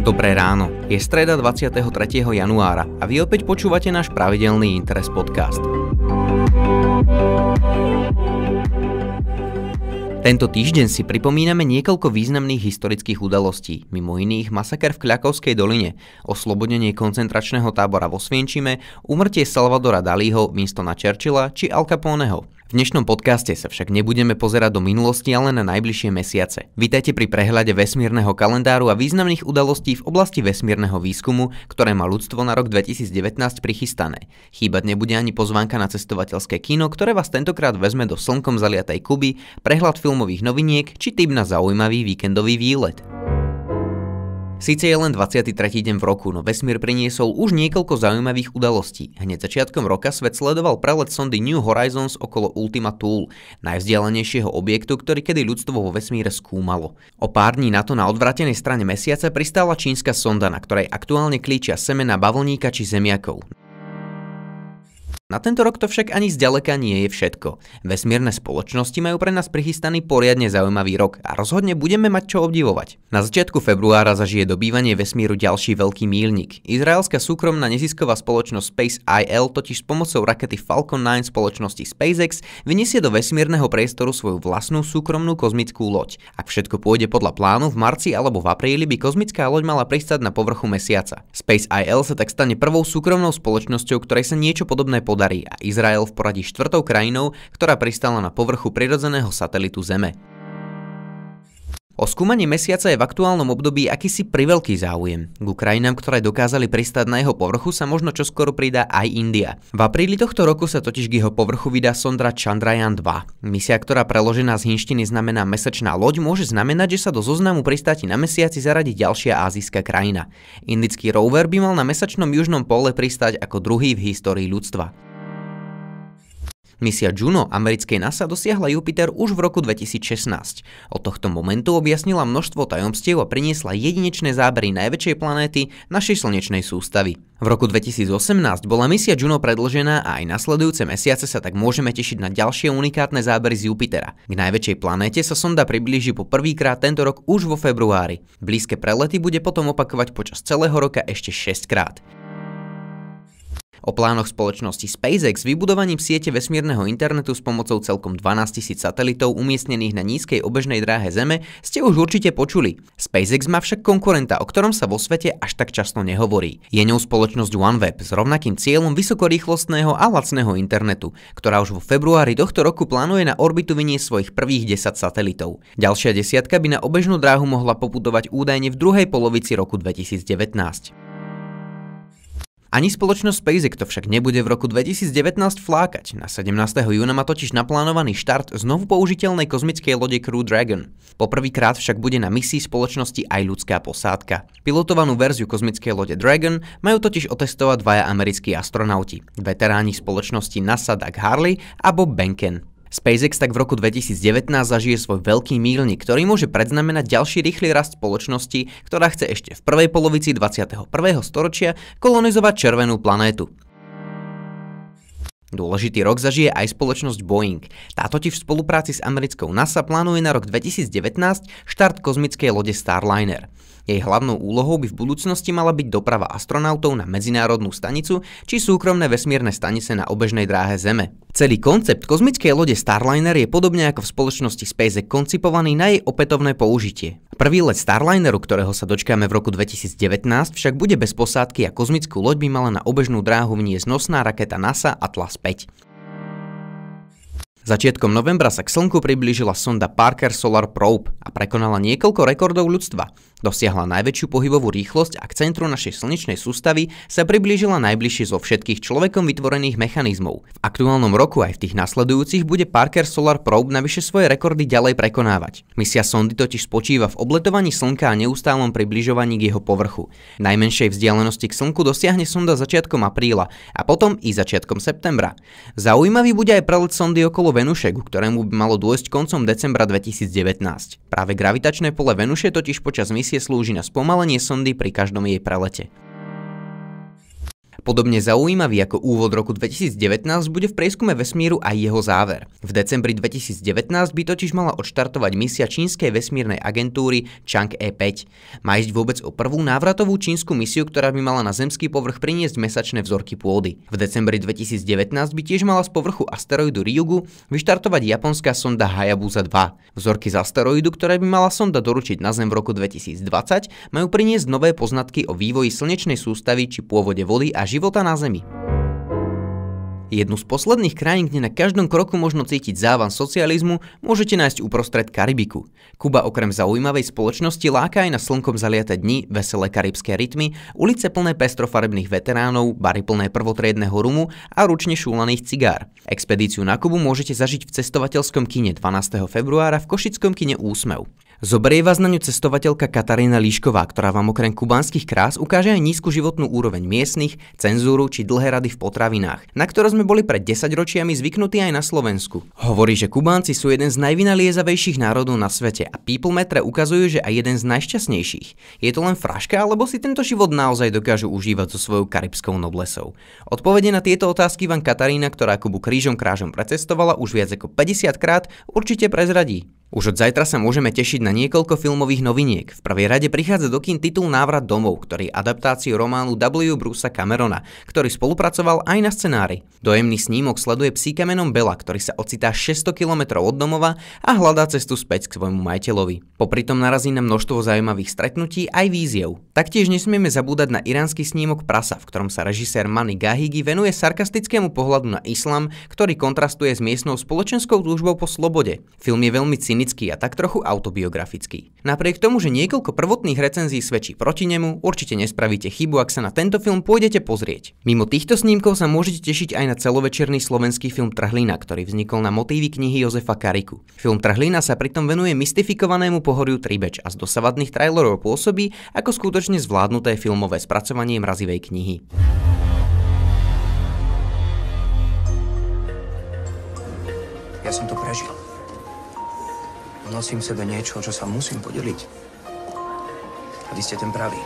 Dobré ráno, je streda 23. januára a vy opäť počúvate náš pravidelný Interes podcast. Tento týždeň si pripomíname niekoľko významných historických udalostí, mimo iných masaker v Kľakovskej doline, oslobodenie koncentračného tábora vo Osvienčime, úmrtie Salvadora Dalího, Winstona Churchilla či Al Caponeho. V dnešnom podcaste sa však nebudeme pozerať do minulosti, ale na najbližšie mesiace. Vítajte pri prehľade vesmírneho kalendáru a významných udalostí v oblasti vesmírneho výskumu, ktoré má ľudstvo na rok 2019 prichystané. Chýbať nebude ani pozvánka na cestovateľské kino, ktoré vás tentokrát vezme do slnkom zaliatej Kuby, prehľad filmových noviniek či tip na zaujímavý víkendový výlet. Síce je len 23. deň v roku, no vesmír priniesol už niekoľko zaujímavých udalostí. Hneď začiatkom roka svet sledoval prelet sondy New Horizons okolo Ultima Thule, najvzdialenejšieho objektu, ktorý kedy ľudstvo vo vesmíre skúmalo. O pár dní na to na odvrátenej strane mesiaca pristála čínska sonda, na ktorej aktuálne klíčia semená bavlníka či zemiakov. Na tento rok to však ani zďaleka nie je všetko. Vesmírne spoločnosti majú pre nás prichystaný poriadne zaujímavý rok a rozhodne budeme mať čo obdivovať. Na začiatku februára zažije dobývanie vesmíru ďalší veľký míľnik. Izraelská súkromná nezisková spoločnosť Space.il totiž s pomocou rakety Falcon 9 spoločnosti SpaceX vyniesie do vesmírneho priestoru svoju vlastnú súkromnú kozmickú loď. Ak všetko pôjde podľa plánu, v marci alebo v apríli by kozmická loď mala pristať na povrchu mesiaca. Space.il sa tak stane prvou súkromnou spoločnosťou, ktorej sa niečo podobné podarí a Izrael v poradí 4. krajinou, ktorá pristála na povrchu prirodzeného satelitu Zeme. O skúmanie mesiaca je v aktuálnom období akýsi priveľký záujem. Ku krajinám, ktoré dokázali pristáť na jeho povrchu, sa možno čoskoro pridá aj India. V apríli tohto roku sa totiž k jeho povrchu vydá sonda Chandrayaan-2. Misia, ktorá preložená z hindštiny znamená mesačná loď, môže znamenať, že sa do zoznamu pristátí na mesiaci zaradí ďalšia ázijská krajina. Indický rover by mal na mesačnom južnom pole pristáť ako druhý v histórii ľudstva. Misia Juno americkej NASA dosiahla Jupiter už v roku 2016. Od tohto momentu objasnila množstvo tajomstiev a priniesla jedinečné zábery najväčšej planéty našej slnečnej sústavy. V roku 2018 bola misia Juno predĺžená a aj nasledujúce mesiace sa tak môžeme tešiť na ďalšie unikátne zábery z Jupitera. K najväčšej planéte sa sonda priblíži po prvýkrát tento rok už vo februári. Blízke prelety bude potom opakovať počas celého roka ešte 6 krát. O plánoch spoločnosti SpaceX vybudovaním siete vesmírneho internetu s pomocou celkom 12 000 satelitov umiestnených na nízkej obežnej dráhe Zeme ste už určite počuli. SpaceX má však konkurenta, o ktorom sa vo svete až tak často nehovorí. Je ňou spoločnosť OneWeb s rovnakým cieľom vysokorýchlostného a lacného internetu, ktorá už vo februári tohto roku plánuje na orbitu vyniesť svojich prvých 10 satelitov. Ďalšia desiatka by na obežnú dráhu mohla poputovať údajne v druhej polovici roku 2019. Ani spoločnosť SpaceX to však nebude v roku 2019 flákať. Na 17. júna má totiž naplánovaný štart znovu použiteľnej kozmickej lode Crew Dragon. Poprvýkrát však bude na misii spoločnosti aj ľudská posádka. Pilotovanú verziu kozmickej lode Dragon majú totiž otestovať dvaja americkí astronauti, veteráni spoločnosti NASA Doug Hurley a Bob Behnken. SpaceX tak v roku 2019 zažije svoj veľký míľnik, ktorý môže predznamenať ďalší rýchly rast spoločnosti, ktorá chce ešte v prvej polovici 21. storočia kolonizovať červenú planétu. Dôležitý rok zažije aj spoločnosť Boeing. Tá totiž v spolupráci s americkou NASA plánuje na rok 2019 štart kozmickej lode Starliner. Jej hlavnou úlohou by v budúcnosti mala byť doprava astronautov na medzinárodnú stanicu či súkromné vesmírne stanice na obežnej dráhe Zeme. Celý koncept kozmickej lode Starliner je podobne ako v spoločnosti SpaceX koncipovaný na jej opätovné použitie. Prvý let Starlineru, ktorého sa dočkáme v roku 2019, však bude bez posádky a kozmickú loď by mala na obežnú dráhu vniesť nosná raketa NASA Atlas 5. Začiatkom novembra sa k Slnku priblížila sonda Parker Solar Probe a prekonala niekoľko rekordov ľudstva. Dosiahla najväčšiu pohybovú rýchlosť a k centru našej slnečnej sústavy sa priblížila najbližšie zo všetkých človekom vytvorených mechanizmov. V aktuálnom roku aj v tých nasledujúcich bude Parker Solar Probe navyše svoje rekordy ďalej prekonávať. Misia sondy totiž spočíva v obletovaní Slnka a neustálom približovaní k jeho povrchu. Najmenšej vzdialenosti k Slnku dosiahne sonda začiatkom apríla a potom i začiatkom septembra. Zaujímavý bude aj prelet sondy okolo Venuše, ku ktorému by malo dôjsť koncom decembra 2019. Práve gravitačné pole Venuše totiž počas misie slúži na spomalenie sondy pri každom jej prelete. Podobne zaujímavý ako úvod roku 2019 bude v prieskume vesmíru aj jeho záver. V decembri 2019 by totiž mala odštartovať misia čínskej vesmírnej agentúry Chang'e 5. Má ísť vôbec o prvú návratovú čínsku misiu, ktorá by mala na zemský povrch priniesť mesačné vzorky pôdy. V decembri 2019 by tiež mala z povrchu asteroidu Ryugu vyštartovať japonská sonda Hayabusa 2. Vzorky z asteroidu, ktoré by mala sonda doručiť na Zem v roku 2020, majú priniesť nové poznatky o vývoji slnečnej sústavy či pôvode vody a života na Zemi. Jednu z posledných krajín, kde na každom kroku možno cítiť závan socializmu, môžete nájsť uprostred Karibiku. Kuba okrem zaujímavej spoločnosti láka aj na slnkom zaliate dni, veselé karibské rytmy, ulice plné pestrofarebných veteránov, bary plné prvotriedneho rumu a ručne šúlaných cigár. Expedíciu na Kubu môžete zažiť v cestovateľskom kine 12. februára v košickom kine Úsmev. Zoberie vás na ňu cestovateľka Katarína Líšková, ktorá vám okrem kubánskych krás ukáže aj nízku životnú úroveň miestnych, cenzúru či dlhé rady v potravinách, na ktoré sme boli pred 10 ročiami zvyknutí aj na Slovensku. Hovorí, že Kubánci sú jeden z najvynaliezavejších národov na svete a Peoplemetre ukazujú, že aj jeden z najšťastnejších. Je to len fraška, alebo si tento život naozaj dokážu užívať so svojou karibskou noblesou? Odpovede na tieto otázky vám Katarína, ktorá Kubu krížom krážom precestovala už viac ako 50 krát, určite prezradí. Už od zajtra sa môžeme tešiť na niekoľko filmových noviniek. V prvej rade prichádza do kín titul Návrat domov, ktorý je adaptáciou románu W. Brucea Camerona, ktorý spolupracoval aj na scenári. Dojemný snímok sleduje psíka menom Bella, ktorý sa ocitá 600 km od domova a hľadá cestu späť k svojmu majiteľovi. Popri tom narazí na množstvo zaujímavých stretnutí aj víziev. Taktiež nesmieme zabúdať na iránsky snímok Prasa, v ktorom sa režisér Mani Gahigi venuje sarkastickému pohľadu na islam, ktorý kontrastuje s miestnou spoločenskou túžbou po slobode. Film je veľmi cynický a tak trochu autobiografický. Napriek tomu, že niekoľko prvotných recenzií svedčí proti nemu, určite nespravíte chybu, ak sa na tento film pôjdete pozrieť. Mimo týchto snímkov sa môžete tešiť aj na celovečerný slovenský film Trhlina, ktorý vznikol na motívy knihy Jozefa Kariku. Film Trhlina sa pritom venuje mystifikovanému pohoriu Tribeč a z dosavadných trailerov pôsobí ako skutočne zvládnuté filmové spracovanie mrazivej knihy. Ja som to prežil. Nosím v sebe niečo, čo sa musím podeliť. A vy ste ten pravý.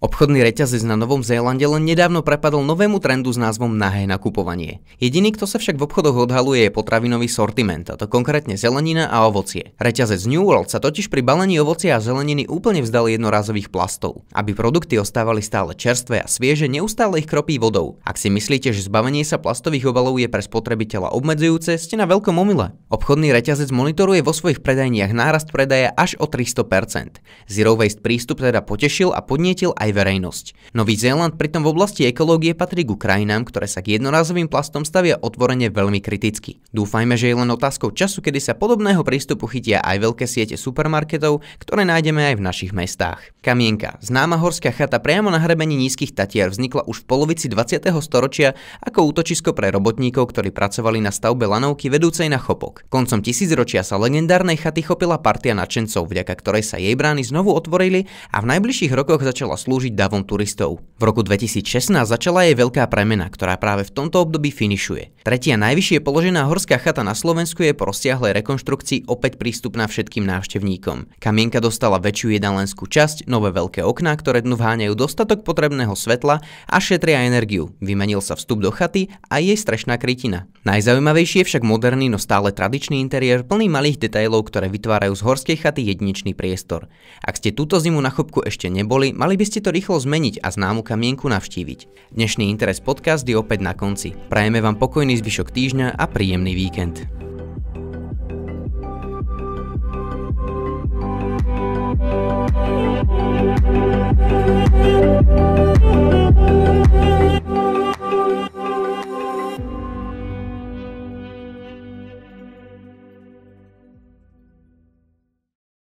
Obchodný reťazec na Novom Zélande len nedávno prepadol novému trendu s názvom nahé nakupovanie. Jediný, kto sa však v obchodoch odhaluje, je potravinový sortiment, a to konkrétne zelenina a ovocie. Reťazec New World sa totiž pri balení ovocia a zeleniny úplne vzdal jednorázových plastov. Aby produkty ostávali stále čerstvé a svieže, neustále ich kropí vodou. Ak si myslíte, že zbavenie sa plastových obalov je pre spotrebiteľa obmedzujúce, ste na veľkom omyle. Obchodný reťazec monitoruje vo svojich predajniach nárast predaja až o 300%. Zero waste prístup teda potešil a podnietil aj verejnosť. Nový Zéland pritom v oblasti ekológie patrí ku krajinám, ktoré sa k jednorázovým plastom stavia otvorene veľmi kriticky. Dúfajme, že je len otázkou času, kedy sa podobného prístupu chytia aj veľké siete supermarketov, ktoré nájdeme aj v našich mestách. Kamienka, známa horská chata priamo na hrebení Nízkych Tatier, vznikla už v polovici 20. storočia ako útočisko pre robotníkov, ktorí pracovali na stavbe lanovky vedúcej na Chopok. Koncom tisícročia sa legendárnej chaty chopila partia nadšencov, vďaka ktorej sa jej brány znovu otvorili a v najbližších rokoch začala slúžiť davom turistov. V roku 2016 začala jej veľká premena, ktorá práve v tomto období finišuje. Tretia najvyššie položená horská chata na Slovensku je po rozsiahlej rekonštrukcii opäť prístupná všetkým návštevníkom. Kamienka dostala väčšiu jedalenskú časť, nové veľké okná, ktoré dnu vháňajú dostatok potrebného svetla a šetria energiu. Vymenil sa vstup do chaty a jej strešná krytina. Najzaujímavejší je však moderný, no stále tradičný interiér plný malých detailov, ktoré vytvárajú z horskej chaty jedinečný priestor. Ak ste túto zimu na Chopku ešte neboli, mali by ste to rýchlo zmeniť a známu Kamienku navštíviť. Dnešný Interes podcast je opäť na konci. Prajeme vám pokojný zvyšok týždňa a príjemný víkend.